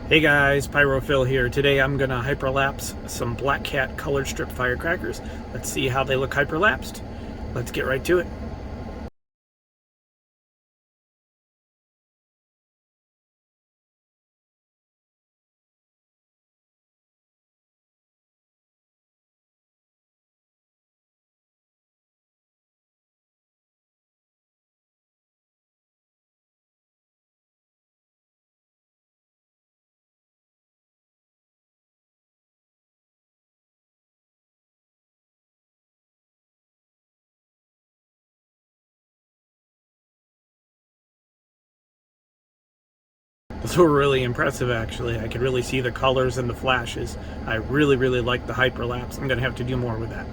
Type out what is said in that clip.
Hey guys, Pyrophil here. Today I'm going to hyperlapse some Black Cat colored strip firecrackers. Let's see how they look hyperlapsed. Let's get right to it. Those were really impressive actually. I could really see the colors and the flashes. I really like the hyperlapse. I'm going to have to do more with that.